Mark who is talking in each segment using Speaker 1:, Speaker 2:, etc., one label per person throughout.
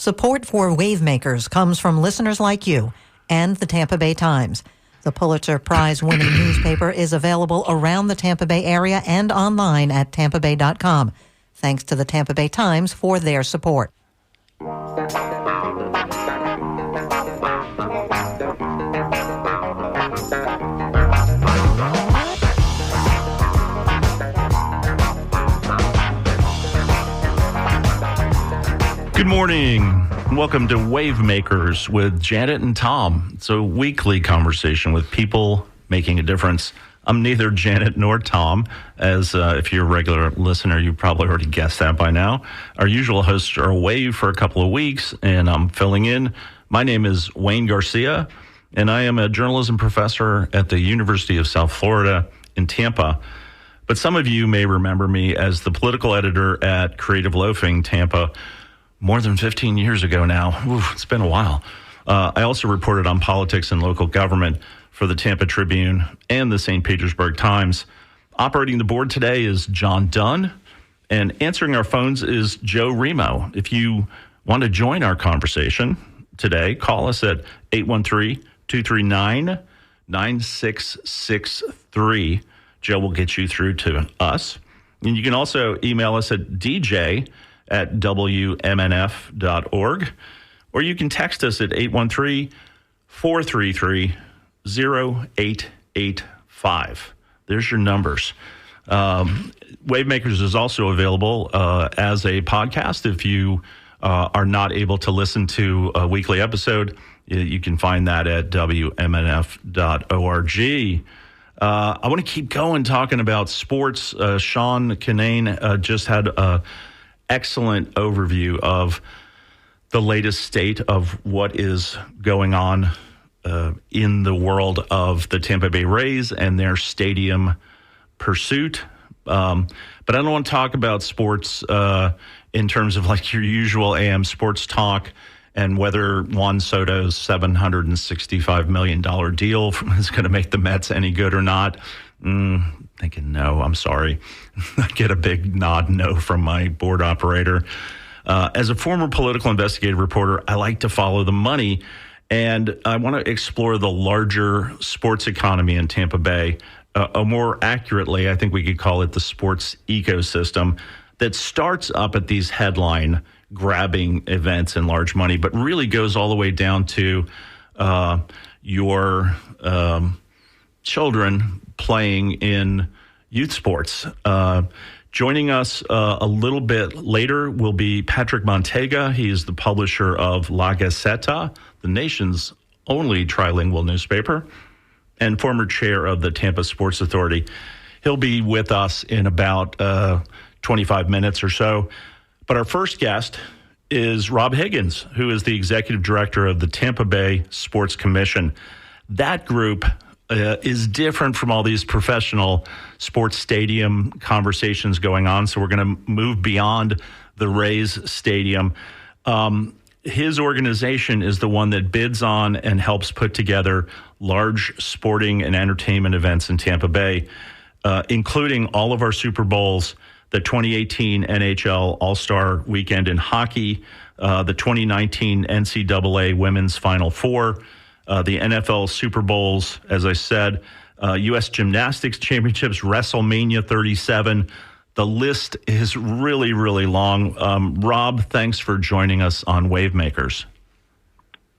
Speaker 1: Support for Wavemakers comes from listeners like you and the Tampa Bay Times. The Pulitzer Prize-winning newspaper is available around the Tampa Bay area and online at tampabay.com. Thanks to the Tampa Bay Times for their support.
Speaker 2: Good morning. Welcome to Wavemakers with Janet and Tom. It's a weekly conversation with people making a difference. I'm neither Janet nor Tom, as if you're a regular listener, you probably already guessed that by now. Our usual hosts are away for a couple of weeks, and I'm filling in. My name is Wayne Garcia, and I am a journalism professor at the University of South Florida in Tampa. But some of you may remember me as the political editor at Creative Loafing Tampa, more than 15 years ago now. Oof, it's been a while. I also reported on politics and local government for the Tampa Tribune and the St. Petersburg Times. Operating the board today is John Dunn, and answering our phones is Joe Remo. If you want to join our conversation today, call us at 813-239-9663. Joe will get you through to us. And you can also email us at dj@wmnf.org, or you can text us at 813-433-0885. There's your numbers. Wavemakers is also available as a podcast. If you are not able to listen to a weekly episode, you can find that at wmnf.org. I want to keep going talking about sports. Sean Kinane just had a excellent overview of the latest state of what is going on in the world of the Tampa Bay Rays and their stadium pursuit. But I don't want to talk about sports in terms of like your usual AM sports talk and whether Juan Soto's $765 million deal is going to make the Mets any good or not. Thinking no, I'm sorry. I get a big nod no from my board operator. As a former political investigative reporter, I like to follow the money, and I want to explore the larger sports economy in Tampa Bay. More accurately, I think we could call it the sports ecosystem that starts up at these headline-grabbing events and large money, but really goes all the way down to your children playing in youth sports. Joining us a little bit later will be Patrick Montega. He is the publisher of La Gazzetta, the nation's only trilingual newspaper, and former chair of the Tampa Sports Authority. He'll be with us in about 25 minutes or so. But our first guest is Rob Higgins, who is the executive director of the Tampa Bay Sports Commission. That group is different from all these professional sports stadium conversations going on. So we're going to move beyond the Rays stadium. His organization is the one that bids on and helps put together large sporting and entertainment events in Tampa Bay, including all of our Super Bowls, the 2018 NHL All-Star Weekend in hockey, the 2019 NCAA Women's Final Four, the NFL Super Bowls, as I said, U.S. Gymnastics Championships, WrestleMania 37. The list is really, really long. Rob, thanks for joining us on Wavemakers.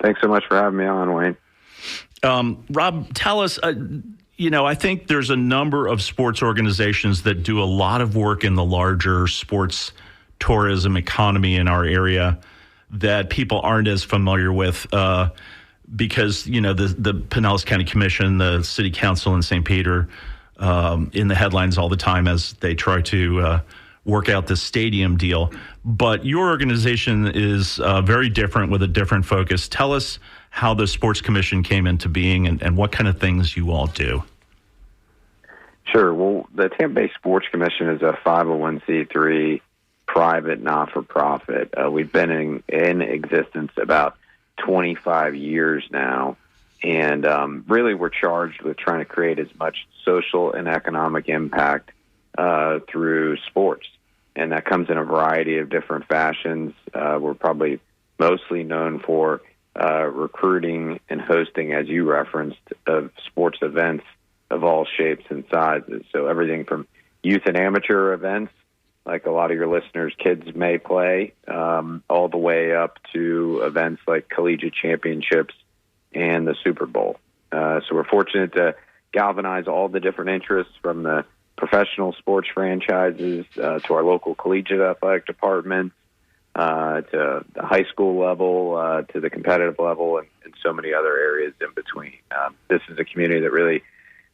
Speaker 3: Thanks so much for having me on, Wayne.
Speaker 2: Rob, tell us, I think there's a number of sports organizations that do a lot of work in the larger sports tourism economy in our area that people aren't as familiar with. Because, the Pinellas County Commission, the City Council in St. Peter, in the headlines all the time as they try to work out this stadium deal. But your organization is very different with a different focus. Tell us how the Sports Commission came into being and what kind of things you all do.
Speaker 3: Sure. Well, the Tampa Bay Sports Commission is a 501c3 private not-for-profit. We've been in existence about 25 years now, and really we're charged with trying to create as much social and economic impact through sports, and that comes in a variety of different fashions. We're probably mostly known for recruiting and hosting, as you referenced, of sports events of all shapes and sizes. So everything from youth and amateur events, like a lot of your listeners' kids may play, all the way up to events like collegiate championships and the Super Bowl. So we're fortunate to galvanize all the different interests, from the professional sports franchises to our local collegiate athletic departments, to the high school level, to the competitive level, and so many other areas in between. This is a community that really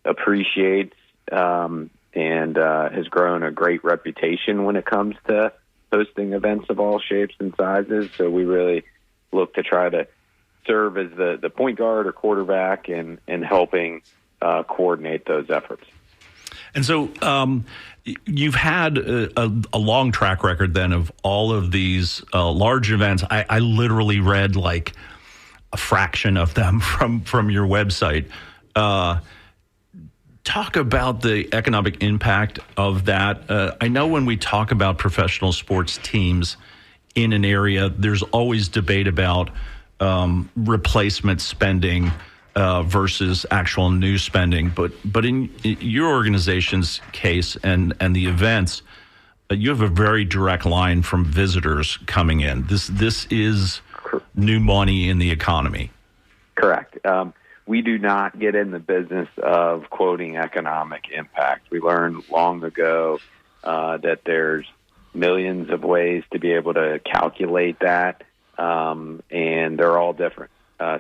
Speaker 3: appreciates and has grown a great reputation when it comes to hosting events of all shapes and sizes. So we really look to try to serve as the point guard or quarterback and helping coordinate those efforts.
Speaker 2: And so you've had a long track record then of all of these large events. I literally read like a fraction of them from your website. Talk about the economic impact of that. I know when we talk about professional sports teams in an area, there's always debate about replacement spending versus actual new spending. But in your organization's case and the events, you have a very direct line from visitors coming in. This is new money in the economy.
Speaker 3: Correct. We do not get in the business of quoting economic impact. We learned long ago that there's millions of ways to be able to calculate that, and they're all different.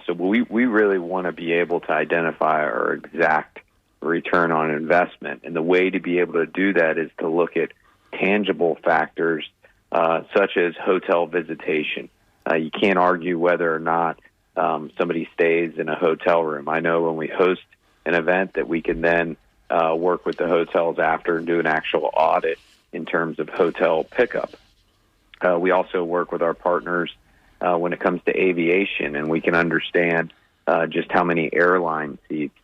Speaker 3: So we really want to be able to identify our exact return on investment. And the way to be able to do that is to look at tangible factors such as hotel visitation. You can't argue whether or not somebody stays in a hotel room. I know when we host an event that we can then work with the hotels after and do an actual audit in terms of hotel pickup. We also work with our partners when it comes to aviation, and we can understand just how many airline seats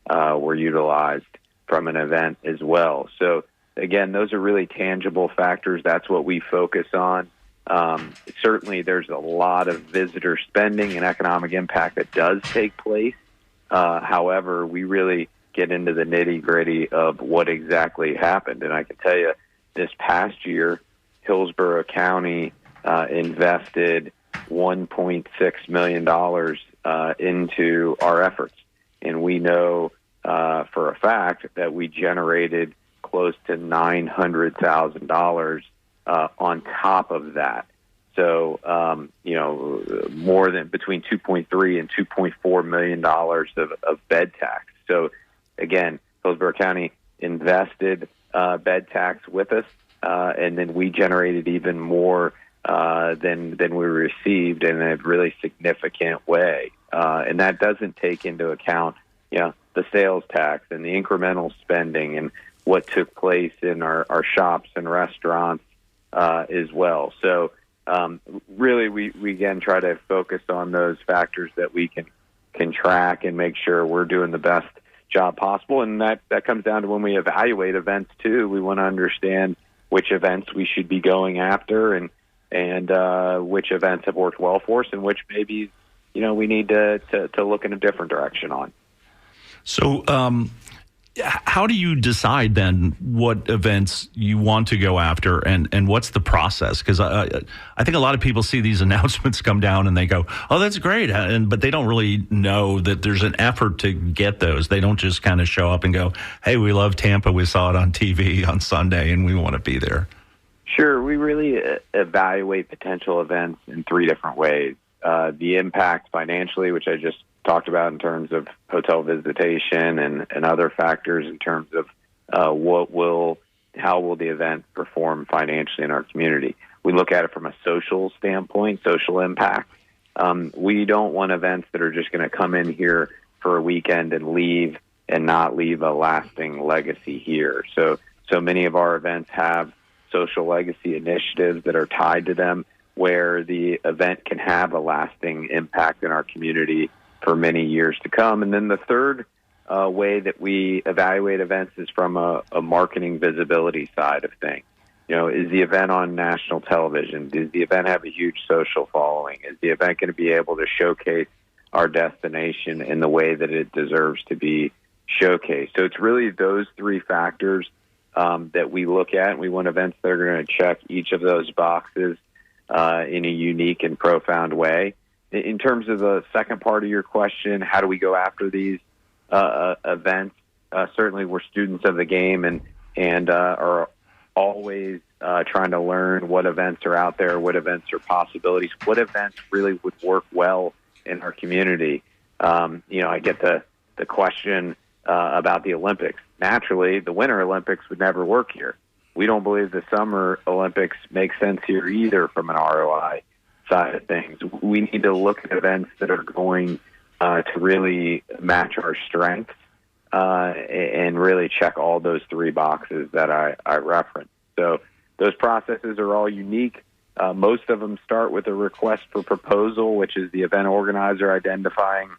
Speaker 3: were utilized from an event as well. So, again, those are really tangible factors. That's what we focus on. Certainly, there's a lot of visitor spending and economic impact that does take place. However, we really get into the nitty-gritty of what exactly happened. And I can tell you, this past year, Hillsborough County invested $1.6 million into our efforts. And we know for a fact that we generated close to $900,000 on top of that. So, more than between $2.3 and $2.4 million of bed tax. So, again, Hillsborough County invested bed tax with us, and then we generated even more than we received in a really significant way. And that doesn't take into account, the sales tax and the incremental spending and what took place in our shops and restaurants as well. So really, we again try to focus on those factors that we can track and make sure we're doing the best job possible. And that comes down to when we evaluate events too. We want to understand which events we should be going after and which events have worked well for us and which maybe we need to look in a different direction on. So
Speaker 2: how do you decide then what events you want to go after and what's the process? Because I think a lot of people see these announcements come down and they go, oh, that's great. But they don't really know that there's an effort to get those. They don't just kind of show up and go, hey, we love Tampa. We saw it on TV on Sunday and we want to be there.
Speaker 3: Sure. We really evaluate potential events in three different ways. The impact financially, which I just talked about in terms of hotel visitation and other factors in terms of how will the event perform financially in our community. We look at it from a social standpoint, social impact. We don't want events that are just going to come in here for a weekend and leave and not leave a lasting legacy here. So many of our events have social legacy initiatives that are tied to them where the event can have a lasting impact in our community for many years to come. And then the third way that we evaluate events is from a marketing visibility side of things. Is the event on national television? Does the event have a huge social following? Is the event going to be able to showcase our destination in the way that it deserves to be showcased? So it's really those three factors that we look at. We want events that are going to check each of those boxes in a unique and profound way. In terms of the second part of your question, how do we go after these events? Certainly we're students of the game and are always trying to learn what events are out there, what events are possibilities, what events really would work well in our community. I get the question about the Olympics. Naturally, the Winter Olympics would never work here. We don't believe the Summer Olympics make sense here either from an ROI side of things. We need to look at events that are going to really match our strengths and really check all those three boxes that I referenced. So those processes are all unique. Most of them start with a request for proposal, which is the event organizer identifying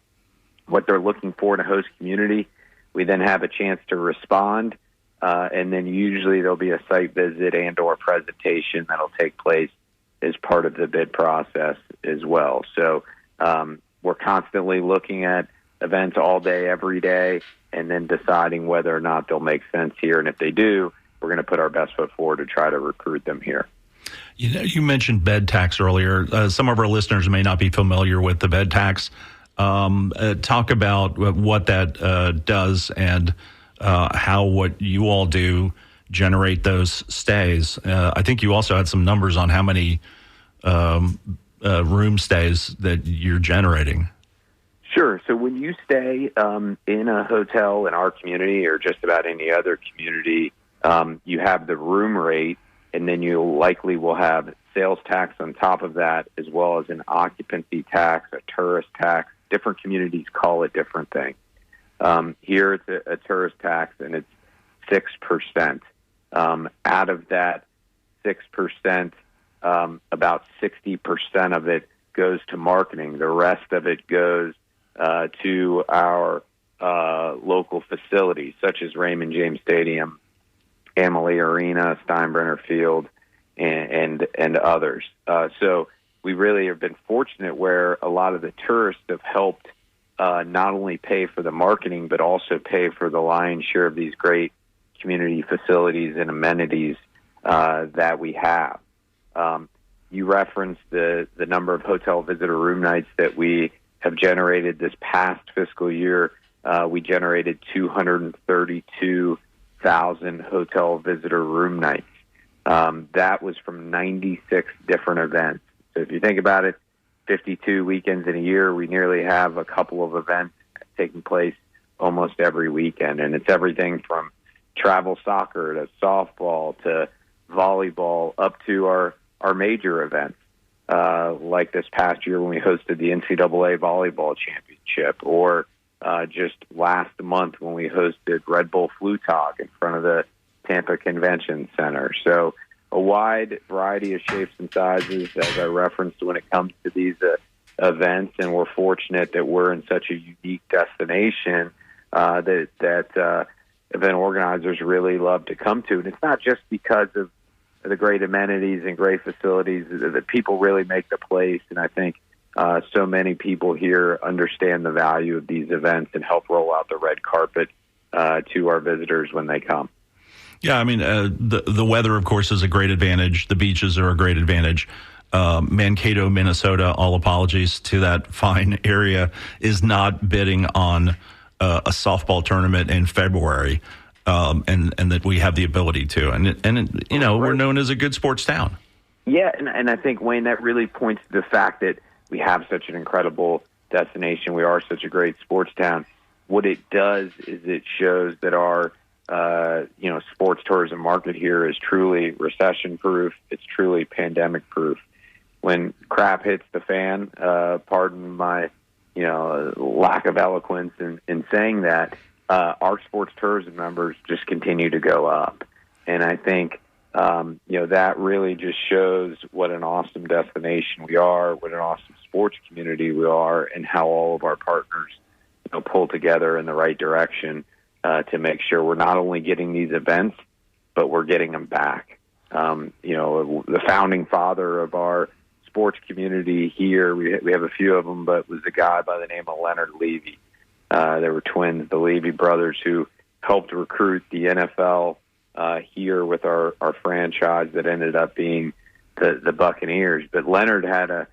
Speaker 3: what they're looking for in a host community. We then have a chance to respond, and then usually there'll be a site visit and or presentation that'll take place as part of the bid process as well. So we're constantly looking at events all day, every day, and then deciding whether or not they'll make sense here. And if they do, we're going to put our best foot forward to try to recruit them here.
Speaker 2: You mentioned bed tax earlier. Some of our listeners may not be familiar with the bed tax. Talk about what that does and how what you all do generate those stays. I think you also had some numbers on how many room stays that you're generating.
Speaker 3: Sure. So when you stay in a hotel in our community or just about any other community, you have the room rate, and then you likely will have sales tax on top of that, as well as an occupancy tax, a tourist tax. Different communities call it different things. Here it's a tourist tax, and it's 6%. Out of that 6%, about 60% of it goes to marketing. The rest of it goes to our local facilities, such as Raymond James Stadium, Amalie Arena, Steinbrenner Field, and others. So we really have been fortunate where a lot of the tourists have helped not only pay for the marketing, but also pay for the lion's share of these great community facilities and amenities that we have. You referenced the number of hotel visitor room nights that we have generated this past fiscal year. We generated 232,000 hotel visitor room nights. That was from 96 different events. So if you think about it, 52 weekends in a year, we nearly have a couple of events taking place almost every weekend. And it's everything from travel soccer to softball to volleyball up to our major events, like this past year when we hosted the NCAA Volleyball Championship, or just last month when we hosted Red Bull Flutog in front of the Tampa Convention Center. So a wide variety of shapes and sizes, as I referenced, when it comes to these events, and we're fortunate that we're in such a unique destination that event organizers really love to come to. And it's not just because of the great amenities and great facilities that people really make the place. And I think so many people here understand the value of these events and help roll out the red carpet to our visitors when they come.
Speaker 2: Yeah, I mean, the weather, of course, is a great advantage. The beaches are a great advantage. Mankato, Minnesota, all apologies to that fine area, is not bidding on a softball tournament in February, and that we have the ability to. And we're known as a good sports town.
Speaker 3: Yeah, and I think, Wayne, that really points to the fact that we have such an incredible destination. We are such a great sports town. What it does is it shows that our sports tourism market here is truly recession-proof. It's truly pandemic-proof. When crap hits the fan, pardon my lack of eloquence in saying that, our sports tourism numbers just continue to go up. And I think that really just shows what an awesome destination we are, what an awesome sports community we are, and how all of our partners pull together in the right direction to make sure we're not only getting these events, but we're getting them back. the founding father of our sports community here. We have a few of them, but was a guy by the name of Leonard Levy. There were twins, the Levy brothers, who helped recruit the NFL here with our franchise that ended up being the Buccaneers. But Leonard had a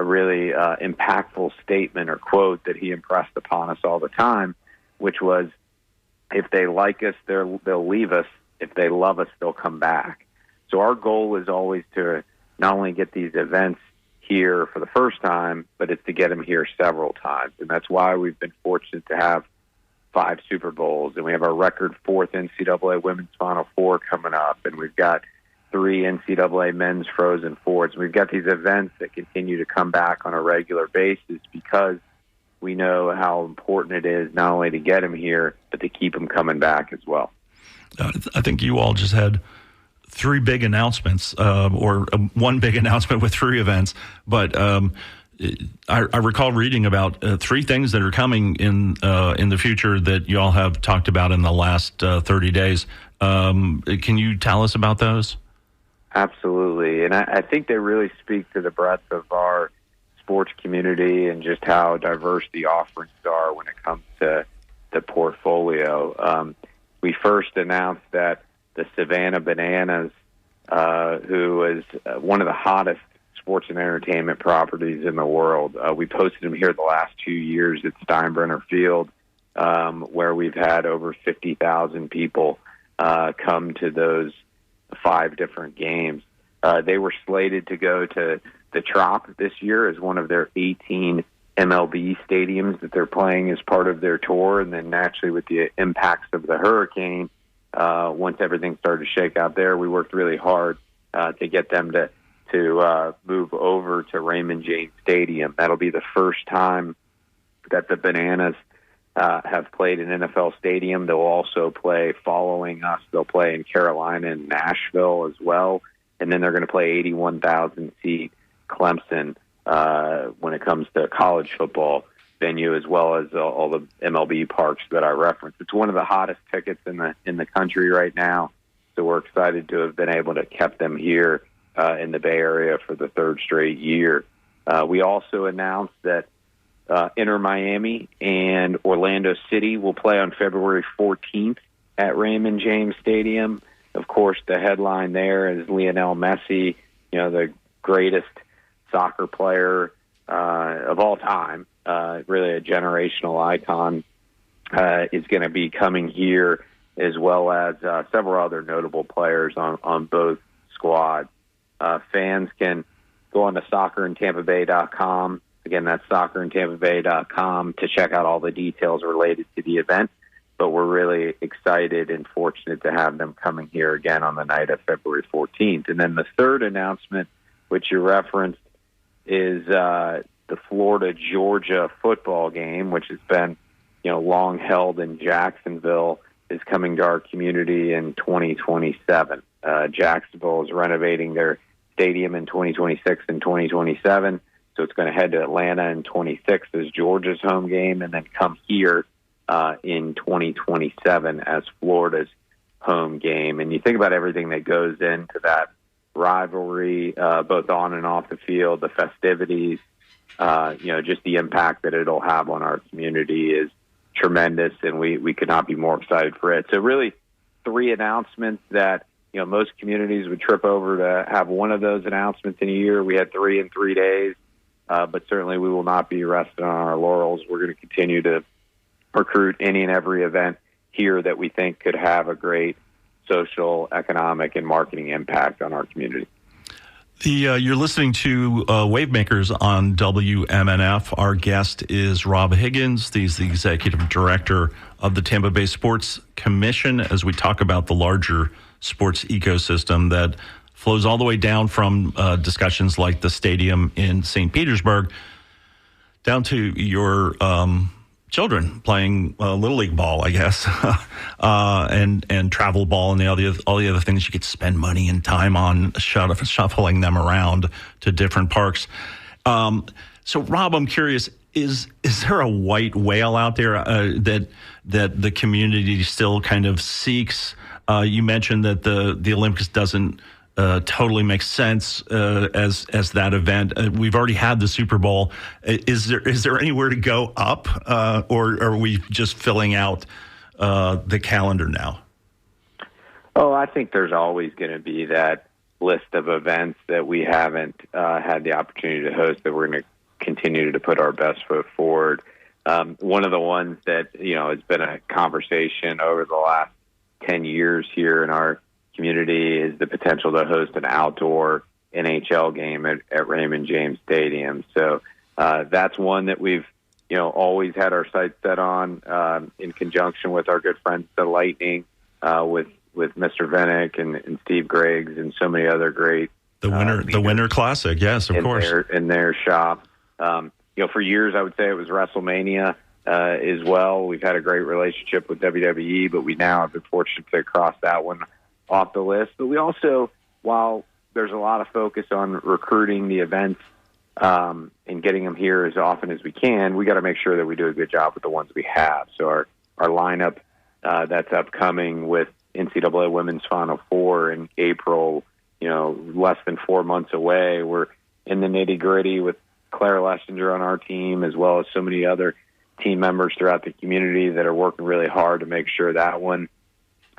Speaker 3: really impactful statement or quote that he impressed upon us all the time, which was, if they like us, they'll leave us. If they love us, they'll come back. So our goal is always to not only get these events here for the first time, but it's to get them here several times. And that's why we've been fortunate to have 5 Super Bowls, and we have our record 4th NCAA Women's Final Four coming up, and we've got 3 NCAA Men's Frozen Fours. We've got these events that continue to come back on a regular basis because we know how important it is not only to get them here, but to keep them coming back as well.
Speaker 2: I think you all just had 3 big announcements, or one big announcement with 3 events. But I recall reading about 3 things that are coming in the future that you all have talked about in the last 30 days. Can you tell us about those?
Speaker 3: Absolutely. And I think they really speak to the breadth of our sports community and just how diverse the offerings are when it comes to the portfolio. We first announced that the Savannah Bananas, who is one of the hottest sports and entertainment properties in the world. We posted them here the last 2 years at Steinbrenner Field, where we've had over 50,000 people come to those 5 different games. They were slated to go to the Trop this year as one of their 18 MLB stadiums that they're playing as part of their tour. And then naturally with the impacts of the hurricane, once everything started to shake out there, we worked really hard to get them to move over to Raymond James Stadium. That'll be the first time that the Bananas have played an NFL stadium. They'll also play, following us, they'll play in Carolina and Nashville as well. And then they're going to play 81,000-seat Clemson when it comes to college football venue, as well as all the MLB parks that I referenced. It's one of the hottest tickets in the country right now, so we're excited to have been able to keep them here in the Bay Area for the 3rd straight year. We also announced that Inter Miami and Orlando City will play on February 14th at Raymond James Stadium. Of course, the headline there is Lionel Messi, the greatest soccer player of all time, really a generational icon, is going to be coming here, as well as several other notable players on both squads. Fans can go on to soccerintampabay.com. Again, that's soccerintampabay.com to check out all the details related to the event. But we're really excited and fortunate to have them coming here again on the night of February 14th. And then the 3rd announcement, which you referenced, is the Florida-Georgia football game, which has been long held in Jacksonville, is coming to our community in 2027. Jacksonville is renovating their stadium in 2026 and 2027, so it's going to head to Atlanta in 26 as Georgia's home game, and then come here in 2027 as Florida's home game. And you think about everything that goes into that rivalry, both on and off the field, the festivities, just the impact that it'll have on our community is tremendous, and we could not be more excited for it. So really 3 announcements that most communities would trip over to have one of those announcements in a year. We had 3 in 3 days, but certainly we will not be resting on our laurels. We're going to continue to recruit any and every event here that we think could have a great social, economic, and marketing impact on our community.
Speaker 2: You're listening to Wavemakers on WMNF. Our guest is Rob Higgins. He's the executive director of the Tampa Bay Sports Commission, as we talk about the larger sports ecosystem that flows all the way down from discussions like the stadium in St. Petersburg down to your children playing Little League ball, I guess, and travel ball and all the other things you could spend money and time on shuffling them around to different parks. So, Rob, I'm curious, is there a white whale out there that the community still kind of seeks You mentioned that the Olympics doesn't totally make sense as that event. We've already had the Super Bowl. Is there anywhere to go up, or are we just filling out the calendar now?
Speaker 3: Oh, I think there's always going to be that list of events that we haven't had the opportunity to host that we're going to continue to put our best foot forward. One of the ones that, has been a conversation over the last 10 years here in our community is the potential to host an outdoor NHL game at Raymond James Stadium. So that's one that we've, always had our sights set on in conjunction with our good friends, the Lightning, with Mr. Vinnick and Steve Griggs and so many other great
Speaker 2: the Winter Classic, yes, of course,
Speaker 3: in their shop. For years I would say it was WrestleMania as well. We've had a great relationship with WWE, but we now have been fortunate to cross that one off the list. But we also, while there's a lot of focus on recruiting the events and getting them here as often as we can, we got to make sure that we do a good job with the ones we have. So our lineup that's upcoming with NCAA Women's Final Four in April, less than 4 months away. We're in the nitty-gritty with Claire Lessinger on our team, as well as so many other team members throughout the community that are working really hard to make sure that one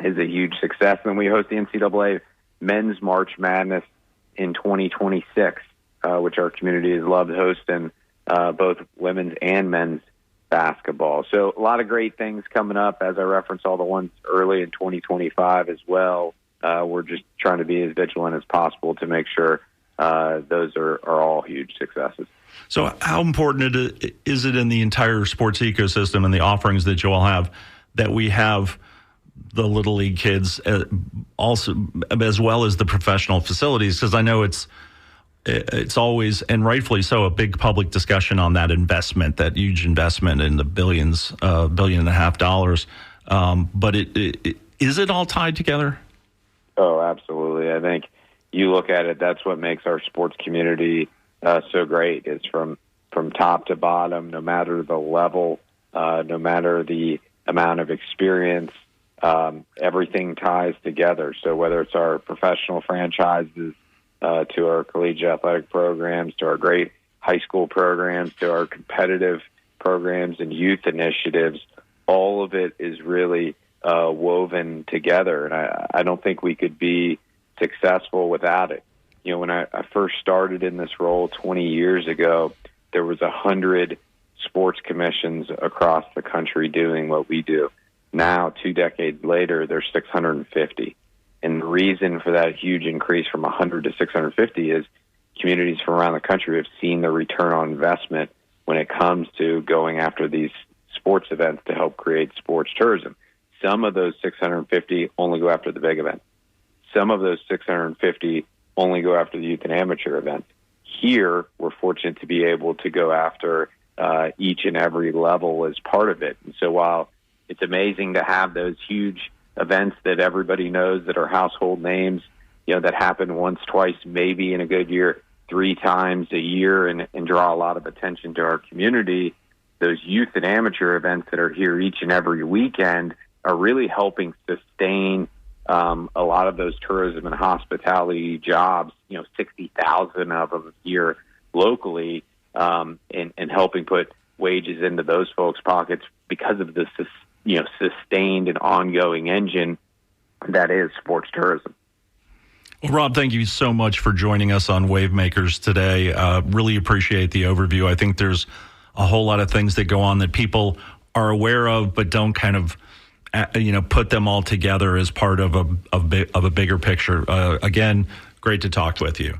Speaker 3: is a huge success. And then we host the NCAA Men's March Madness in 2026, which our community has loved hosting both women's and men's basketball. So a lot of great things coming up, as I referenced all the ones early in 2025 as well. We're just trying to be as vigilant as possible to make sure those are all huge successes.
Speaker 2: So how important is it in the entire sports ecosystem and the offerings that you all have that we have the Little League kids also, as well as the professional facilities? Because I know it's always, and rightfully so, a big public discussion on that investment, that huge investment in the billions, $1.5 billion. But is it all tied together?
Speaker 3: Oh, absolutely. I think you look at it, that's what makes our sports community so great. It's from top to bottom, no matter the level, no matter the amount of experience, everything ties together. So whether it's our professional franchises, to our collegiate athletic programs, to our great high school programs, to our competitive programs and youth initiatives, all of it is really woven together. And I don't think we could be successful without it. When I first started in this role 20 years ago, there was 100 sports commissions across the country doing what we do. Now, 2 decades later, there's 650. And the reason for that huge increase from 100 to 650 is communities from around the country have seen the return on investment when it comes to going after these sports events to help create sports tourism. Some of those 650 only go after the big event. Some of those 650 only go after the youth and amateur events. Here, we're fortunate to be able to go after each and every level as part of it. And so while it's amazing to have those huge events that everybody knows that are household names, that happen once, twice, maybe in a good year, 3 times a year and draw a lot of attention to our community, those youth and amateur events that are here each and every weekend are really helping sustain a lot of those tourism and hospitality jobs, 60,000 of them here locally, and helping put wages into those folks' pockets because of the sustained and ongoing engine that is sports tourism.
Speaker 2: Well, Rob, thank you so much for joining us on Wavemakers today. Really appreciate the overview. I think there's a whole lot of things that go on that people are aware of, but don't kind of, put them all together as part of a bigger picture. Again, great to talk with you.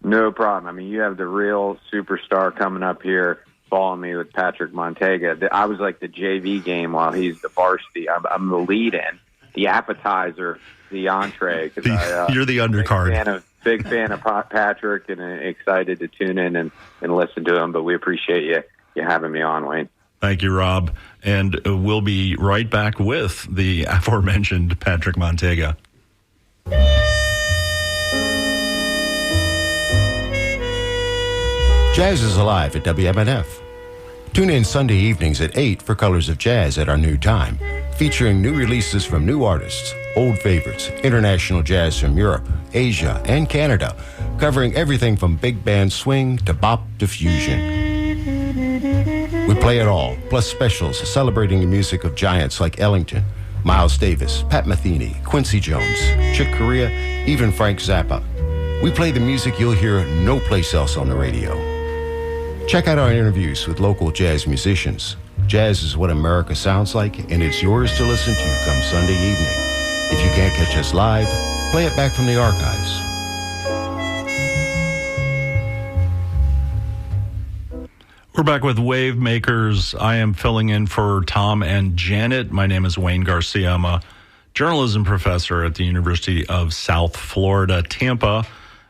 Speaker 3: No problem. I mean, you have the real superstar coming up here, following me with Patrick Montega. I was like the JV game while he's the varsity. I'm the lead-in, the appetizer, the entree.
Speaker 2: You're the undercard.
Speaker 3: Big fan of Patrick, and excited to tune in and listen to him. But we appreciate you having me on, Wayne.
Speaker 2: Thank you, Rob. And we'll be right back with the aforementioned Patrick Montega.
Speaker 4: Jazz is alive at WMNF. Tune in Sunday evenings at 8 for Colors of Jazz at our new time, featuring new releases from new artists, old favorites, international jazz from Europe, Asia, and Canada, covering everything from big band swing to bop to fusion. We play it all, plus specials celebrating the music of giants like Ellington, Miles Davis, Pat Metheny, Quincy Jones, Chick Corea, even Frank Zappa. We play the music you'll hear no place else on the radio. Check out our interviews with local jazz musicians. Jazz is what America sounds like, and it's yours to listen to come Sunday evening. If you can't catch us live, play it back from the archives.
Speaker 2: We're back with Wavemakers. I am filling in for Tom and Janet. My name is Wayne Garcia. I'm a journalism professor at the University of South Florida, Tampa.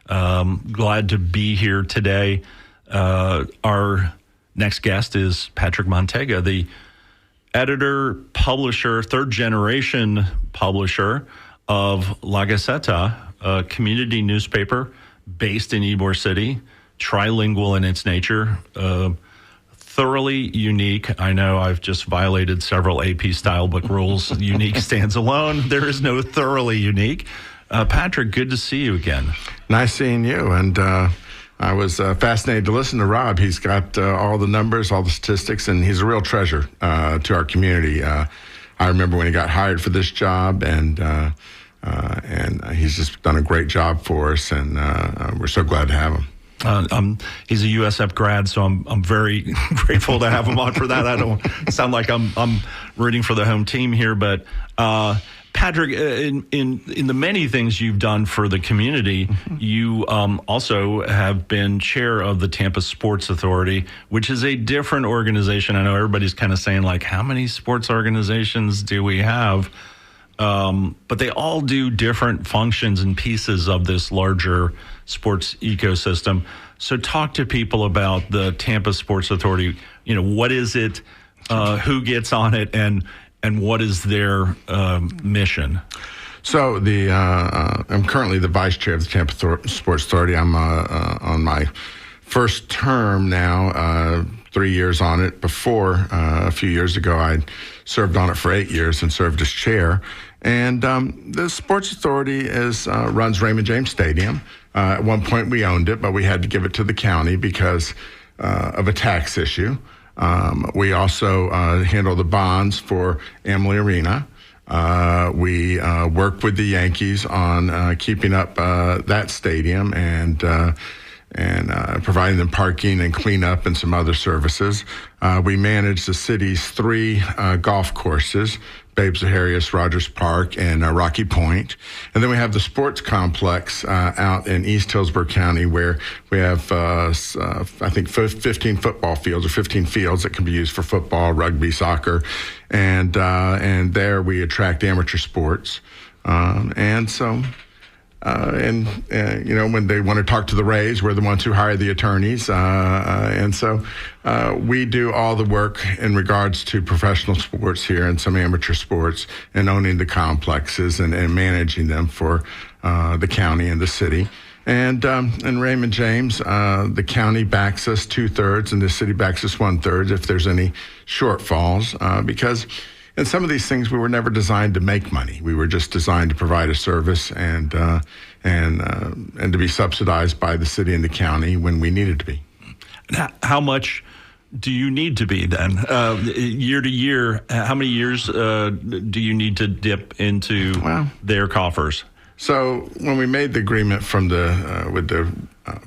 Speaker 2: Glad to be here today. Our next guest is Patrick Montega, the editor, publisher, third-generation publisher of La Gazzetta, a community newspaper based in Ybor City, trilingual in its nature, thoroughly unique. I know I've just violated several AP style book rules. Unique stands alone. There is no thoroughly unique. Patrick, good to see you again.
Speaker 5: Nice seeing you. And I was fascinated to listen to Rob. He's got all the numbers, all the statistics, and he's a real treasure to our community. I remember when he got hired for this job, and he's just done a great job for us, and we're so glad to have him.
Speaker 2: He's a USF grad, so I'm very grateful to have him on for that. I don't sound like I'm rooting for the home team here, but Patrick, in the many things you've done for the community, you also have been chair of the Tampa Sports Authority, which is a different organization. I know everybody's kind of saying, like, how many sports organizations do we have? But they all do different functions and pieces of this larger sports ecosystem. So talk to people about the Tampa Sports Authority. You know, what is it, who gets on it, and what is their mission?
Speaker 5: So I'm currently the vice chair of the Tampa Sports Authority. I'm on my first term now, 3 years on it. Before, a few years ago, I served on it for 8 years and served as chair. And the Sports Authority runs Raymond James Stadium. At one point, we owned it, but we had to give it to the county because of a tax issue. We also handle the bonds for Amalie Arena. We work with the Yankees on keeping up that stadium and providing them parking and cleanup and some other services. We manage the city's 3 golf courses, Babe Zaharias, Rogers Park, and Rocky Point. And then we have the sports complex out in East Hillsborough County, where we have, I think, 15 football fields or 15 fields that can be used for football, rugby, soccer. And there we attract amateur sports. You know, when they want to talk to the Rays, we're the ones who hire the attorneys. And so we do all the work in regards to professional sports here and some amateur sports, and owning the complexes and managing them for the county and the city. And Raymond James, the county backs us 2/3 and the city backs us 1/3 if there's any shortfalls, because in some of these things, we were never designed to make money. We were just designed to provide a service and to be subsidized by the city and the county when we needed to be.
Speaker 2: How much do you need to be then? Year to year, how many years do you need to dip into their coffers?
Speaker 5: So when we made the agreement with the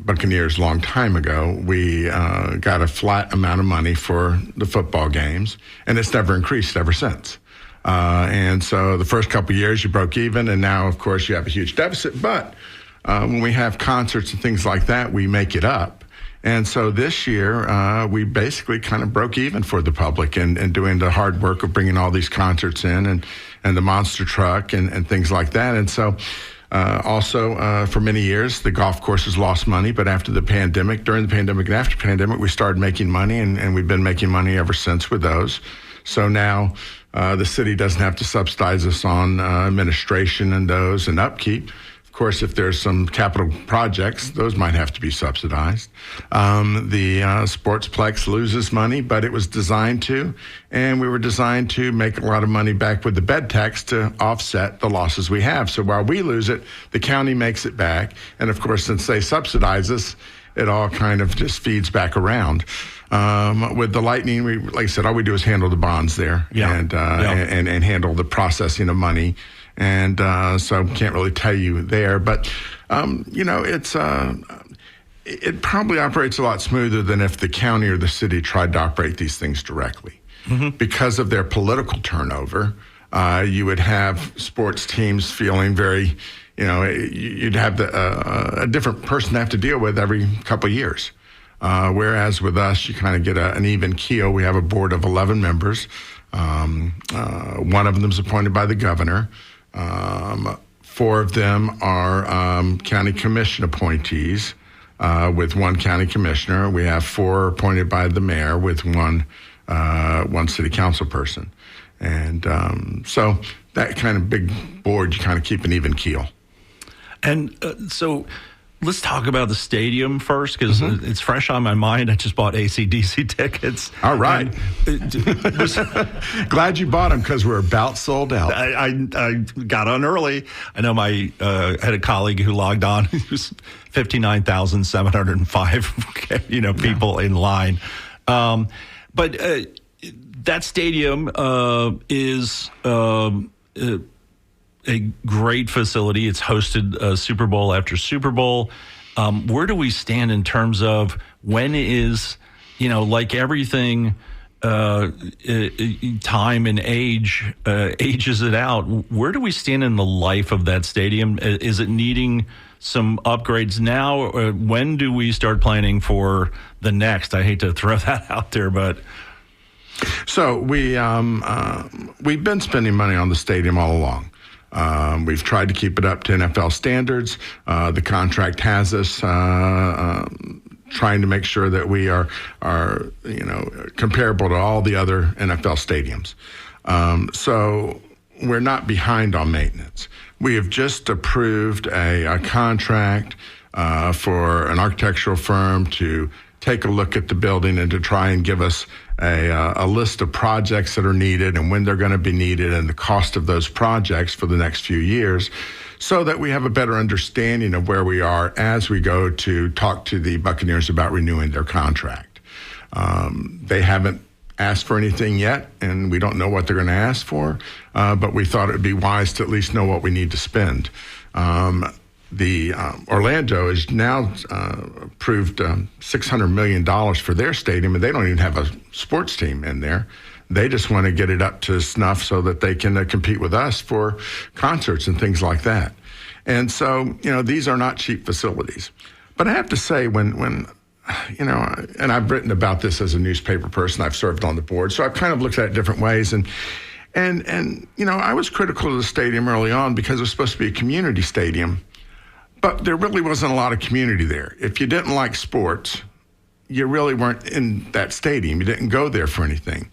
Speaker 5: Buccaneers a long time ago, we got a flat amount of money for the football games, and it's never increased ever since. And so the first couple of years you broke even, and now, of course, you have a huge deficit. But when we have concerts and things like that, we make it up. And so this year, we basically kind of broke even for the public and doing the hard work of bringing all these concerts in and the monster truck and things like that. And so also, for many years, the golf courses lost money. But after the pandemic, during the pandemic and after the pandemic, we started making money, and we've been making money ever since with those. So now the city doesn't have to subsidize us on administration and those and upkeep. Of course, if there's some capital projects, those might have to be subsidized. The Sportsplex loses money, but it was designed to, and we were designed to make a lot of money back with the bed tax to offset the losses we have. So while we lose it, the county makes it back. And of course, since they subsidize us, it all kind of just feeds back around. With the Lightning, like I said, all we do is handle the bonds there and handle the processing of money. And so can't really tell you there. But, it probably operates a lot smoother than if the county or the city tried to operate these things directly. Mm-hmm. Because of their political turnover, you would have sports teams feeling very, you'd have a different person to have to deal with every couple of years. Whereas with us, you kind of get an even keel. We have a board of 11 members. One of them is appointed by the governor. 4 of them are county commission appointees with one county commissioner. We have 4 appointed by the mayor with one city council person. And so that kind of big board, you kind of keep an even keel.
Speaker 2: And so let's talk about the stadium first, because it's fresh on my mind. I just bought AC/DC tickets.
Speaker 5: All right. Glad you bought them, because we're about sold out.
Speaker 2: I got on early. I know I had a colleague who logged on. It was 59,705 people in line. But that stadium is a great facility. It's hosted Super Bowl after Super Bowl. Where do we stand in terms of when is, like everything, time and age ages it out? Where do we stand in the life of that stadium? Is it needing some upgrades now? Or when do we start planning for the next? I hate to throw that out there, but...
Speaker 5: So we've been spending money on the stadium all along. We've tried to keep it up to NFL standards. The contract has us trying to make sure that we are comparable to all the other NFL stadiums. So we're not behind on maintenance. We have just approved a contract for an architectural firm to take a look at the building and to try and give us a list of projects that are needed and when they're going to be needed and the cost of those projects for the next few years, so that we have a better understanding of where we are as we go to talk to the Buccaneers about renewing their contract. They haven't asked for anything yet, and we don't know what they're going to ask for, but we thought it would be wise to at least know what we need to spend. Orlando has now approved $600 million for their stadium, and they don't even have a sports team in there. They just want to get it up to snuff so that they can compete with us for concerts and things like that. And so, these are not cheap facilities. But I have to say, when and I've written about this as a newspaper person, I've served on the board, so I've kind of looked at it different ways. And I was critical of the stadium early on because it was supposed to be a community stadium. But there really wasn't a lot of community there. If you didn't like sports, you really weren't in that stadium. You didn't go there for anything.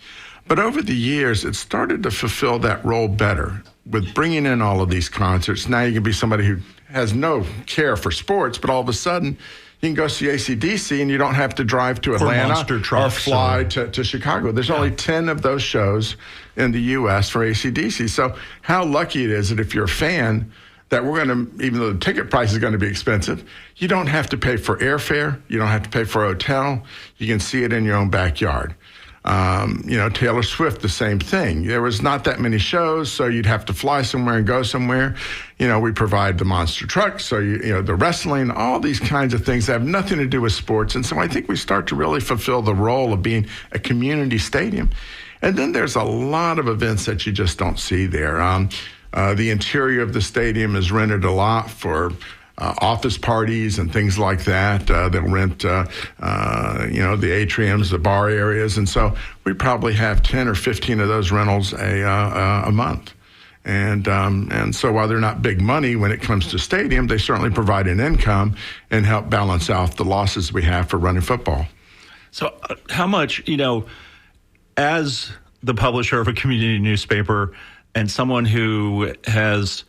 Speaker 5: But over the years, it started to fulfill that role better with bringing in all of these concerts. Now you can be somebody who has no care for sports, but all of a sudden you can go see AC/DC and you don't have to drive to Atlanta or fly to Chicago. There's only 10 of those shows in the U.S. for AC/DC. So how lucky it is that if you're a fan, that we're going to, even though the ticket price is going to be expensive, you don't have to pay for airfare. You don't have to pay for a hotel. You can see it in your own backyard. Taylor Swift, the same thing. There was not that many shows, so you'd have to fly somewhere and go somewhere. We provide the monster truck, so the wrestling, all these kinds of things that have nothing to do with sports. And so I think we start to really fulfill the role of being a community stadium. And then there's a lot of events that you just don't see there. The interior of the stadium is rented a lot for office parties and things like that. They'll rent, the atriums, the bar areas. And so we probably have 10 or 15 of those rentals a month. And so while they're not big money when it comes to stadium, they certainly provide an income and help balance out the losses we have for running football.
Speaker 2: So how much, as the publisher of a community newspaper and someone who has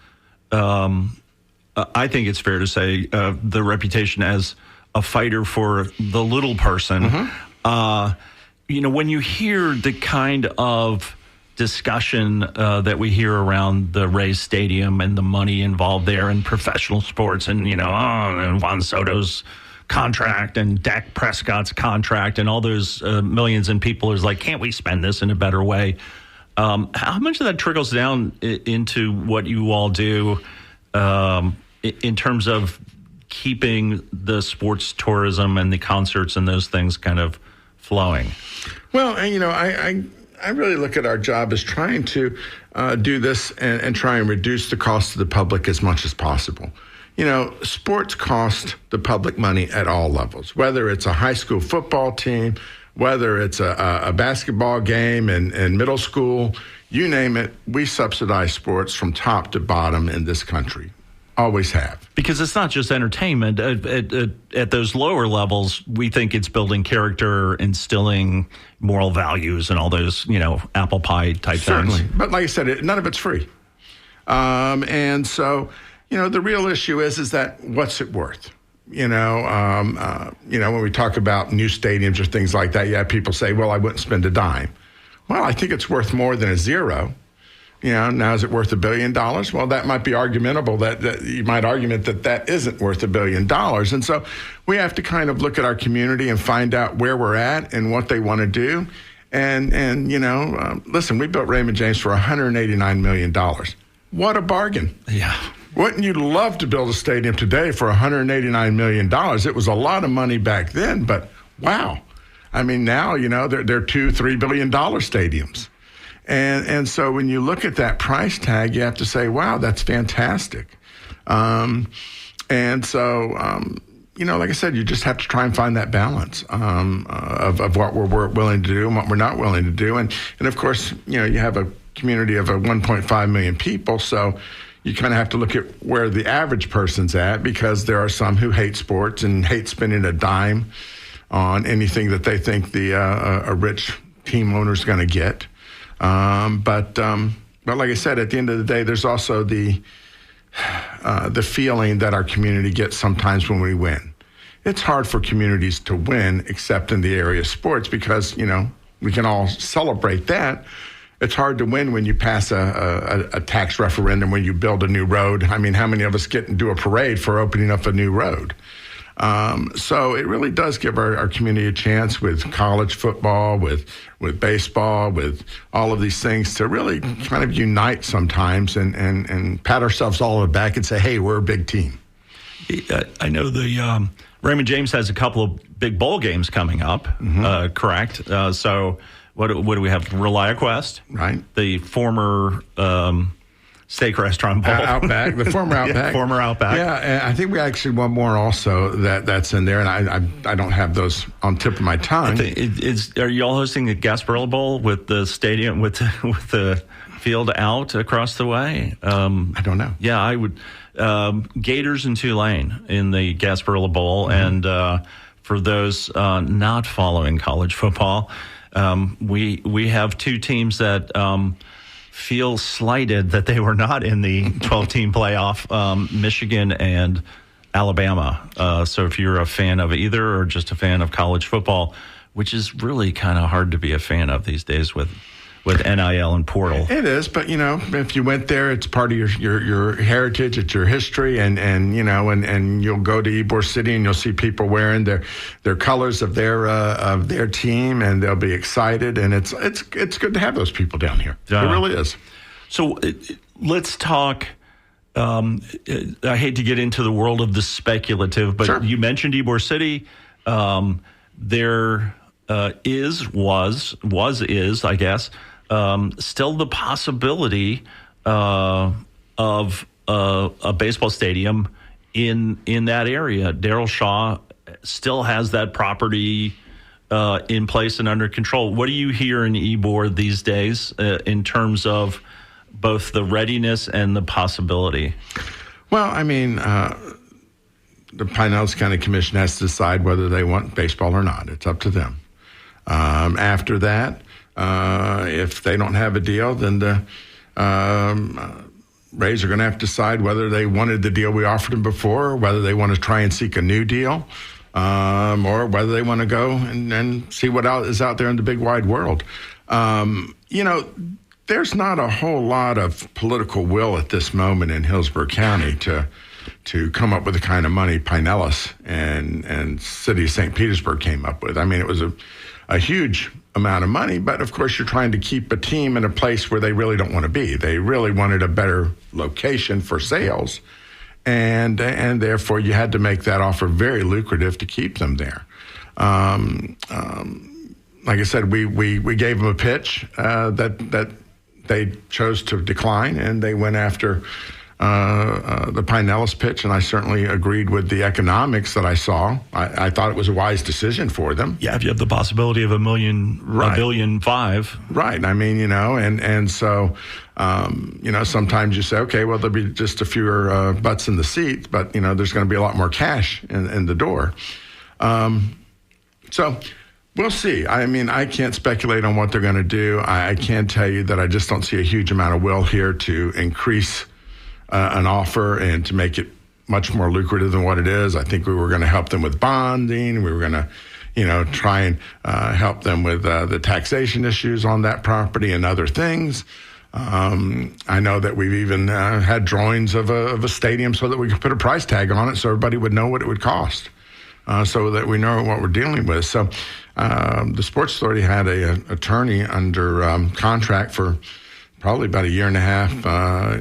Speaker 2: I think it's fair to say, the reputation as a fighter for the little person. When you hear the kind of discussion that we hear around the Rays Stadium and the money involved there in professional sports, and and Juan Soto's contract and Dak Prescott's contract and all those millions, and people is like, can't we spend this in a better way? How much of that trickles down into what you all do in terms of keeping the sports tourism and the concerts and those things kind of flowing?
Speaker 5: Well, I really look at our job as trying to do this and try and reduce the cost to the public as much as possible. Sports cost the public money at all levels, whether it's a high school football team, whether it's a basketball game in middle school, you name it, we subsidize sports from top to bottom in this country. Always have. Because
Speaker 2: it's not just entertainment. At those lower levels, we think it's building character, instilling moral values, and all those, apple pie type
Speaker 5: certainly
Speaker 2: things.
Speaker 5: But like I said, none of it's free. And so, the real issue is that what's it worth? When we talk about new stadiums or things like that, people say, well, I wouldn't spend a dime. Well, I think it's worth more than a zero. Now is it worth $1 billion? Well, that might be argumentable. That you might argument that isn't worth $1 billion. And so we have to kind of look at our community and find out where we're at and what they want to do. And listen, we built Raymond James for $189 million. What a bargain.
Speaker 2: Yeah.
Speaker 5: Wouldn't you love to build a stadium today for $189 million? It was a lot of money back then, but wow. I mean, now, they're $2-3 billion stadiums. And so when you look at that price tag, you have to say, wow, that's fantastic. Like I said, you just have to try and find that balance of what we're willing to do and what we're not willing to do. And of course, you have a community of 1.5 million people, so you kind of have to look at where the average person's at, because there are some who hate sports and hate spending a dime on anything that they think a rich team owner is going to get. But like I said, at the end of the day, there's also the feeling that our community gets sometimes when we win. It's hard for communities to win, except in the area of sports, because, we can all celebrate that. It's hard to win when you pass a tax referendum, when you build a new road. I mean, how many of us get and do a parade for opening up a new road? So it really does give our community a chance with college football, with baseball, with all of these things to really kind of unite sometimes and pat ourselves all on the back and say, hey, we're a big team.
Speaker 2: I know the Raymond James has a couple of big bowl games coming up, correct? So what do we have? ReliaQuest,
Speaker 5: right?
Speaker 2: The former steak restaurant bowl.
Speaker 5: Outback, the former Outback.
Speaker 2: Former Outback.
Speaker 5: Yeah, and I think we actually one more also that's in there, and I don't have those on tip of my tongue.
Speaker 2: Are you all hosting the Gasparilla Bowl with the stadium, with the field out across the way?
Speaker 5: I don't know.
Speaker 2: Yeah, I would. Gators and Tulane in the Gasparilla Bowl, and for those not following college football, we have two teams that feel slighted that they were not in the 12-team playoff, Michigan and Alabama. So if you're a fan of either or just a fan of college football, which is really kind of hard to be a fan of these days with NIL and portal.
Speaker 5: It is, but if you went there, it's part of your heritage, it's your history, and you'll go to Ybor City and you'll see people wearing their colors of their team, and they'll be excited, and it's good to have those people down here. It really is. So
Speaker 2: let's talk. I hate to get into the world of the speculative, but
Speaker 5: sure.
Speaker 2: You mentioned Ybor City. There is, I guess, still the possibility of a baseball stadium in that area. Darryl Shaw still has that property in place and under control. What do you hear in Ybor these days in terms of both the readiness and the possibility?
Speaker 5: Well, I mean, the Pinellas County Commission has to decide whether they want baseball or not. It's up to them. After that, if they don't have a deal, then the Rays are going to have to decide whether they wanted the deal we offered them before, or whether they want to try and seek a new deal, or whether they want to go and see what is out there in the big wide world. There's not a whole lot of political will at this moment in Hillsborough County to come up with the kind of money Pinellas and City of St. Petersburg came up with. I mean, it was a huge amount of money, but of course you're trying to keep a team in a place where they really don't want to be. They really wanted a better location for sales, and therefore you had to make that offer very lucrative to keep them there. Like I said, we gave them a pitch that they chose to decline, and they went after the Pinellas pitch, and I certainly agreed with the economics that I saw. I thought it was a wise decision for them.
Speaker 2: Yeah, if you have the possibility of $1.5 billion.
Speaker 5: Right. I mean, and so, sometimes you say, okay, well, there'll be just a fewer butts in the seats, but, there's going to be a lot more cash in the door. So we'll see. I mean, I can't speculate on what they're going to do. I can tell you that I just don't see a huge amount of will here to increase an offer and to make it much more lucrative than what it is. I think we were going to help them with bonding. We were going to, try and help them with the taxation issues on that property and other things. I know that we've even had drawings of a stadium so that we could put a price tag on it so everybody would know what it would cost, so that we know what we're dealing with. So the Sports Authority had an attorney under contract for probably about a year and a half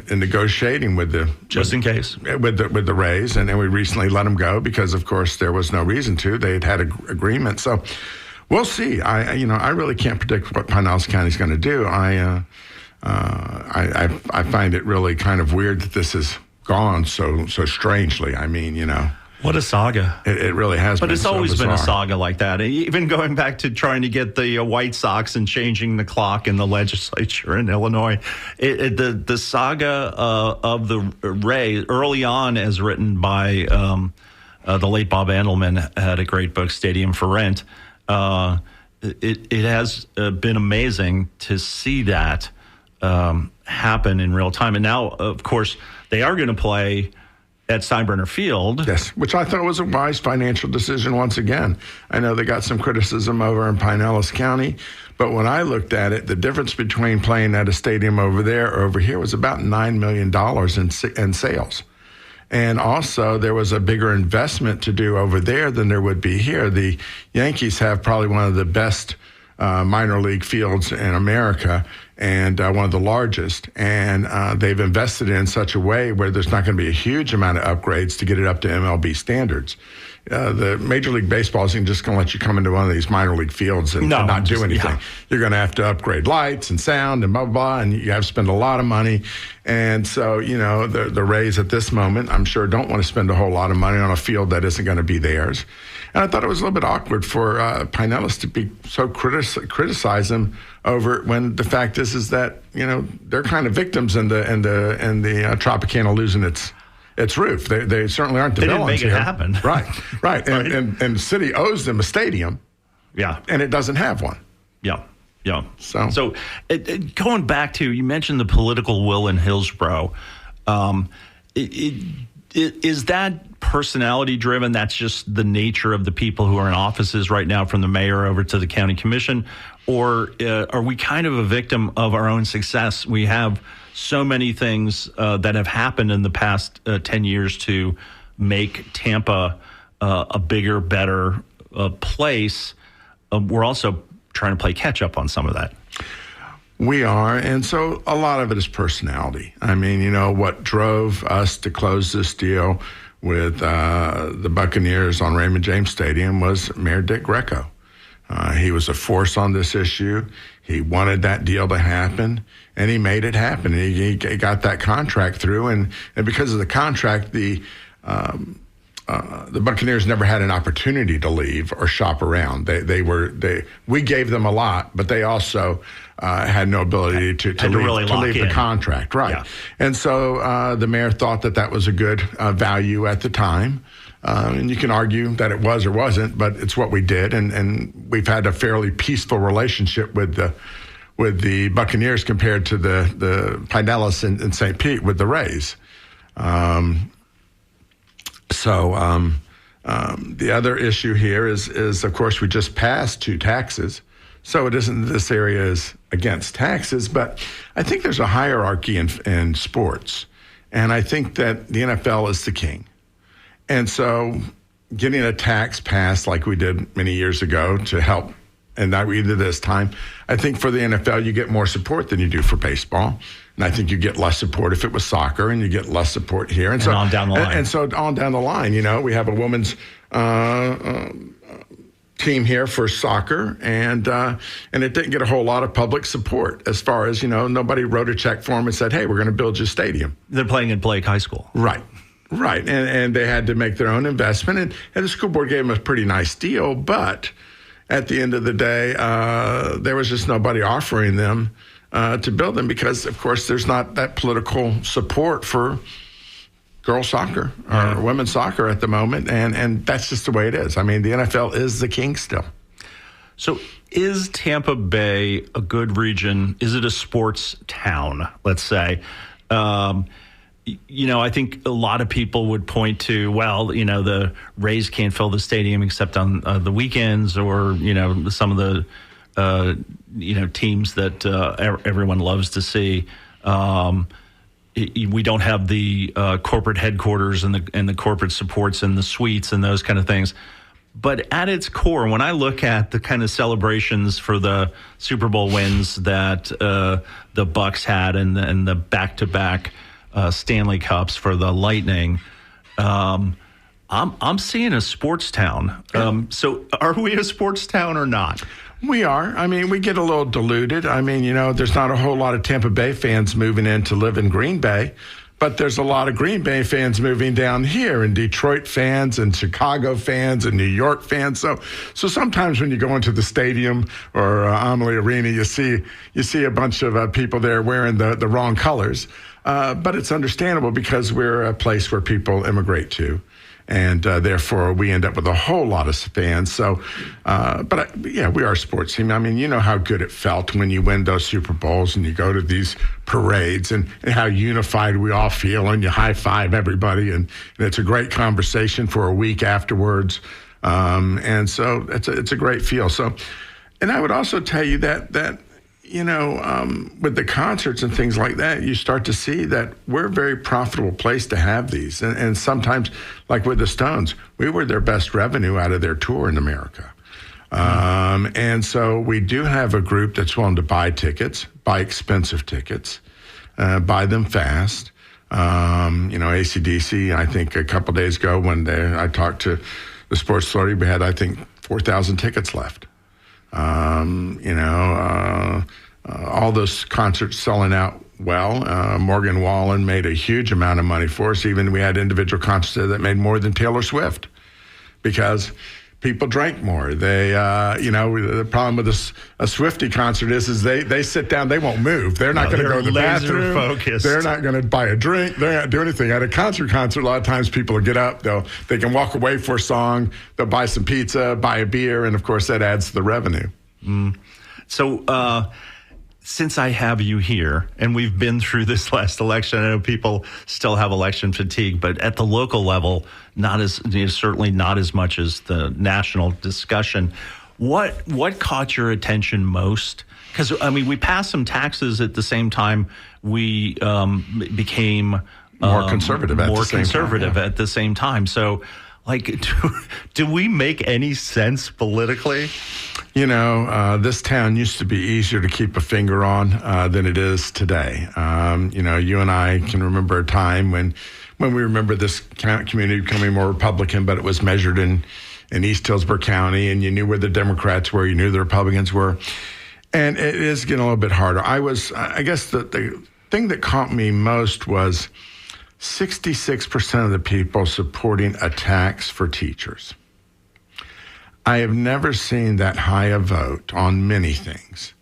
Speaker 5: in negotiating with the
Speaker 2: in case
Speaker 5: with the Rays, and then we recently let them go because, of course, there was no reason to. They had agreement, so we'll see. I really can't predict what Pinellas County is going to do. I find it really kind of weird that this has gone so strangely. I mean,
Speaker 2: What a saga.
Speaker 5: It really has been.
Speaker 2: But it's
Speaker 5: so
Speaker 2: always
Speaker 5: bizarre.
Speaker 2: been a saga like that. Even going back to trying to get the White Sox and changing the clock in the legislature in Illinois. The saga of the Rays early on, as written by the late Bob Andelman, had a great book, Stadium for Rent. It has been amazing to see that happen in real time. And now, of course, they are going to play at Steinbrenner Field.
Speaker 5: Yes, which I thought was a wise financial decision once again. I know they got some criticism over in Pinellas County, but when I looked at it, the difference between playing at a stadium over there or over here was about $9 million in sales. And also, there was a bigger investment to do over there than there would be here. The Yankees have probably one of the best minor league fields in America, and one of the largest, and they've invested in such a way where there's not going to be a huge amount of upgrades to get it up to MLB standards. The Major League Baseball isn't just going to let you come into one of these minor league fields and not do anything. Yeah. You're going to have to upgrade lights and sound and blah, blah, blah, and you have to spend a lot of money. And so, the Rays at this moment, I'm sure, don't want to spend a whole lot of money on a field that isn't going to be theirs. And I thought it was a little bit awkward for Pinellas to be so criticize them over it when the fact is that they're kind of victims in the Tropicana losing its roof. They certainly aren't the villains here.
Speaker 2: They didn't make it
Speaker 5: happen. Right. And the city owes them a stadium.
Speaker 2: Yeah.
Speaker 5: And it doesn't have one.
Speaker 2: Yeah. So going back to, you mentioned the political will in Hillsborough. Is that personality driven? That's just the nature of the people who are in offices right now, from the mayor over to the county commission? Or are we kind of a victim of our own success? We have so many things that have happened in the past 10 years to make Tampa a bigger, better place. We're also trying to play catch up on some of that.
Speaker 5: We are, and so a lot of it is personality. I mean, what drove us to close this deal with the Buccaneers on Raymond James Stadium was Mayor Dick Greco. He was a force on this issue. He wanted that deal to happen, and he made it happen. He got that contract through, and because of the contract, the Buccaneers never had an opportunity to leave or shop around. We gave them a lot, but they also had no ability to leave the contract. Right. Yeah. And so the mayor thought that was a good value at the time. And you can argue that it was or wasn't, but it's what we did. And we've had a fairly peaceful relationship with with the Buccaneers compared to the Pinellas in St. Pete with the Rays. The other issue here is of course, we just passed 2 taxes. So it isn't this area is against taxes, but I think there's a hierarchy in sports. And I think that the NFL is the king. And so getting a tax passed like we did many years ago to help, and not either this time, I think for the NFL, you get more support than you do for baseball. And I think you get less support if it was soccer, and you get less support here. And so
Speaker 2: on down the line.
Speaker 5: And so on down the line, we have a women's team here for soccer, and it didn't get a whole lot of public support as far as, nobody wrote a check for them and said, hey, we're going to build you a stadium.
Speaker 2: They're playing at Blake High School.
Speaker 5: Right. And they had to make their own investment, and the school board gave them a pretty nice deal, but at the end of the day, there was just nobody offering them to build them because, of course, there's not that political support for girls soccer or women's soccer at the moment, and that's just the way it is. I mean, the NFL is the king still.
Speaker 2: So is Tampa Bay a good region? Is it a sports town, let's say? I think a lot of people would point to, the Rays can't fill the stadium except on the weekends, or, some of the, teams that everyone loves to see. We don't have the corporate headquarters and the corporate supports and the suites and those kind of things. But at its core, when I look at the kind of celebrations for the Super Bowl wins that the Bucks had and the back-to-back Stanley Cups for the Lightning, I'm seeing a sports town. So are we a sports town or not?
Speaker 5: We are. I mean, we get a little diluted. I mean, there's not a whole lot of Tampa Bay fans moving in to live in Green Bay, but there's a lot of Green Bay fans moving down here, and Detroit fans and Chicago fans and New York fans. So sometimes when you go into the stadium or Amalie Arena, you see a bunch of people there wearing the wrong colors. But it's understandable because we're a place where people immigrate to. And therefore, we end up with a whole lot of fans. So, we are a sports team. I mean, you know how good it felt when you win those Super Bowls and you go to these parades and how unified we all feel, and you high-five everybody. And it's a great conversation for a week afterwards. And so it's a great feel. So, and I would also tell you that with the concerts and things like that, you start to see that we're a very profitable place to have these. And sometimes, like with the Stones, we were their best revenue out of their tour in America. And so we do have a group that's willing to buy tickets, buy expensive tickets, buy them fast. AC/DC, I think a couple days ago when I talked to the Sports Authority, we had, I think, 4,000 tickets left. All those concerts selling out well. Morgan Wallen made a huge amount of money for us. Even we had individual concerts there that made more than Taylor Swift because people drank more. They, the problem with a Swiftie concert is they sit down, they won't move. They're not going to go to the bathroom.
Speaker 2: Focused.
Speaker 5: They're not going to buy a drink. They're not doing anything. At a concert, a lot of times people will get up. They can walk away for a song. They'll buy some pizza, buy a beer, and of course that adds to the revenue.
Speaker 2: So, since I have you here, and we've been through this last election, I know people still have election fatigue, but at the local level, certainly not as much as the national discussion. What caught your attention most? Because we passed some taxes at the same time we became
Speaker 5: more conservative.
Speaker 2: At the same time. So, do we make any sense politically?
Speaker 5: This town used to be easier to keep a finger on than it is today. You and I can remember a time when we remember this community becoming more Republican, but it was measured in East Hillsborough County, and you knew where the Democrats were, you knew the Republicans were. And it is getting a little bit harder. I guess the thing that caught me most was 66% of the people supporting a tax for teachers. I have never seen that high a vote on many things.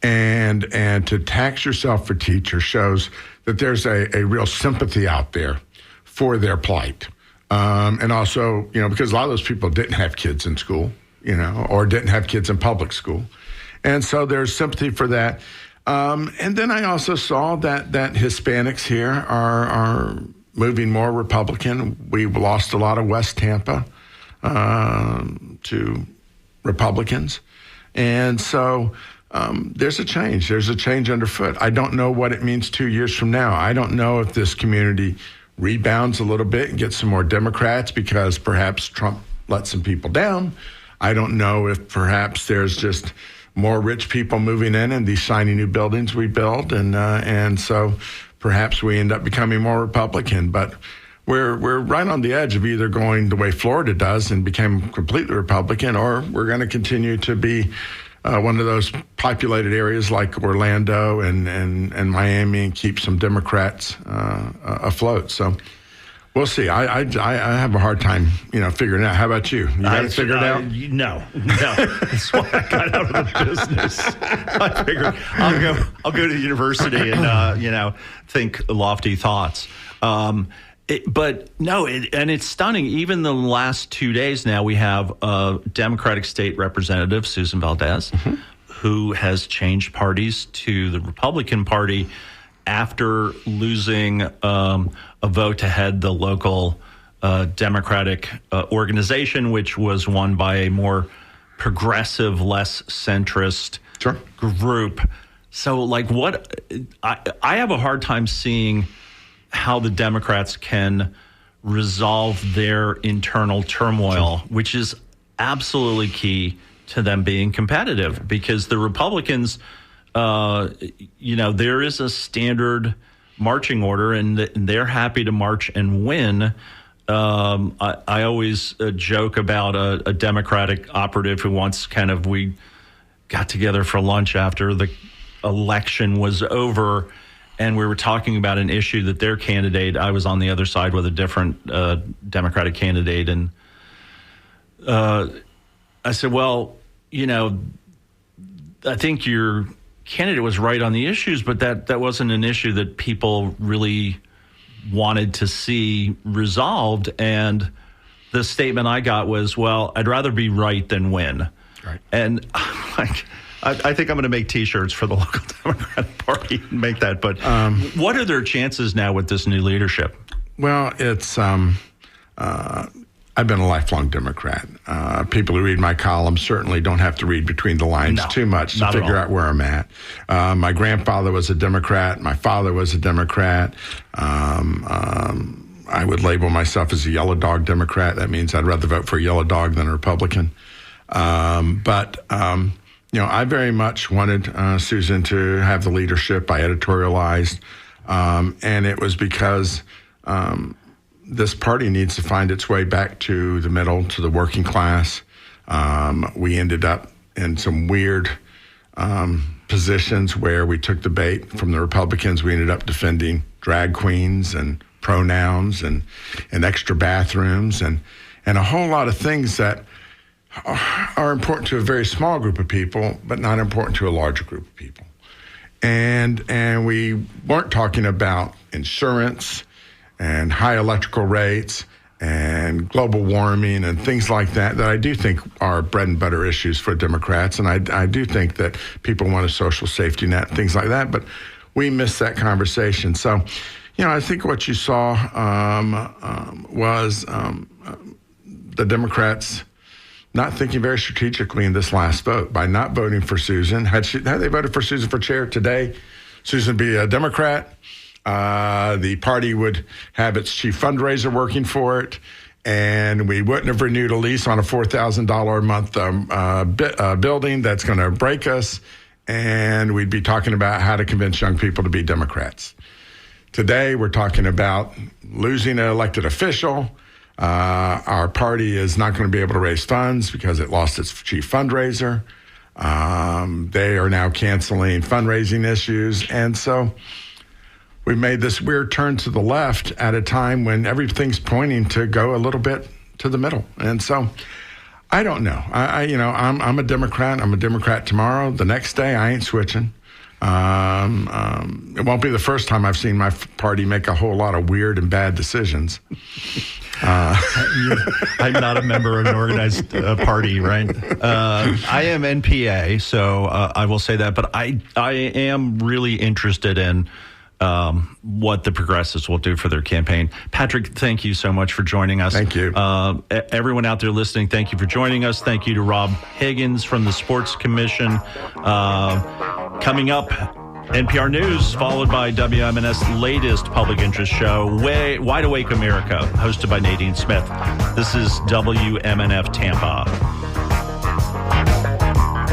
Speaker 5: And to tax yourself for teachers shows that there's a real sympathy out there for their plight. And also, because a lot of those people didn't have kids in school, or didn't have kids in public school. And so there's sympathy for that. And then I also saw that Hispanics here are moving more Republican. We've lost a lot of West Tampa to Republicans. And so there's a change. There's a change underfoot. I don't know what it means 2 years from now. I don't know if this community rebounds a little bit and gets some more Democrats because perhaps Trump let some people down. I don't know if perhaps there's just more rich people moving in and these shiny new buildings we build, and so perhaps we end up becoming more Republican. But we're right on the edge of either going the way Florida does and become completely Republican, or we're going to continue to be one of those populated areas like Orlando and Miami and keep some Democrats afloat. So we'll see. I have a hard time, figuring it out. How about you? You got it figured out?
Speaker 2: No. That's why I got out of the business. I figured I'll go to the university and think lofty thoughts. But no, and it's stunning. Even the last 2 days now, we have a Democratic State Representative, Susan Valdez, who has changed parties to the Republican Party after losing a vote to head the local Democratic organization, which was won by a more progressive, less centrist group. So, I have a hard time seeing how the Democrats can resolve their internal turmoil, which is absolutely key to them being competitive, because the Republicans, there is a standard marching order, and they're happy to march and win. I always joke about a Democratic operative who once we got together for lunch after the election was over, and we were talking about an issue that their candidate, I was on the other side with a different Democratic candidate, and I said, well, I think your candidate was right on the issues, but that wasn't an issue that people really wanted to see resolved. And the statement I got was, well, I'd rather be right than win. Right. And I think I'm going to make T-shirts for the local Democratic Party and make that. But what are their chances now with this new leadership?
Speaker 5: Well, it's I've been a lifelong Democrat. People who read my column certainly don't have to read between the lines too much to figure out where I'm at. My grandfather was a Democrat. My father was a Democrat. I would label myself as a yellow dog Democrat. That means I'd rather vote for a yellow dog than a Republican. But I very much wanted Susan to have the leadership. I editorialized, and it was because this party needs to find its way back to the middle, to the working class. We ended up in some weird positions where we took the bait from the Republicans. We ended up defending drag queens and pronouns and extra bathrooms and a whole lot of things that are important to a very small group of people, but not important to a larger group of people. And we weren't talking about insurance and high electrical rates and global warming and things like that I do think are bread and butter issues for Democrats. And I do think that people want a social safety net, things like that. But we missed that conversation. So, I think what you saw was the Democrats not thinking very strategically in this last vote by not voting for Susan. Had they voted for Susan for chair today, Susan would be a Democrat. The party would have its chief fundraiser working for it, and we wouldn't have renewed a lease on a $4,000 a month building that's going to break us, and we'd be talking about how to convince young people to be Democrats. Today, we're talking about losing an elected official. Our party is not going to be able to raise funds because it lost its chief fundraiser. They are now canceling fundraising issues, and so we've made this weird turn to the left at a time when everything's pointing to go a little bit to the middle. And so I don't know. I'm a Democrat. I'm a Democrat tomorrow. The next day, I ain't switching. It won't be the first time I've seen my party make a whole lot of weird and bad decisions.
Speaker 2: I'm not a member of an organized party, right? I am NPA, so I will say that. But I am really interested in what the progressives will do for their campaign. Patrick, thank you so much for joining us.
Speaker 5: Thank you.
Speaker 2: Everyone out there listening, thank you for joining us. Thank you to Rob Higgins from the Sports Commission. Coming up, NPR News, followed by WMNS' latest public interest show, Wide Awake America, hosted by Nadine Smith. This is WMNF Tampa.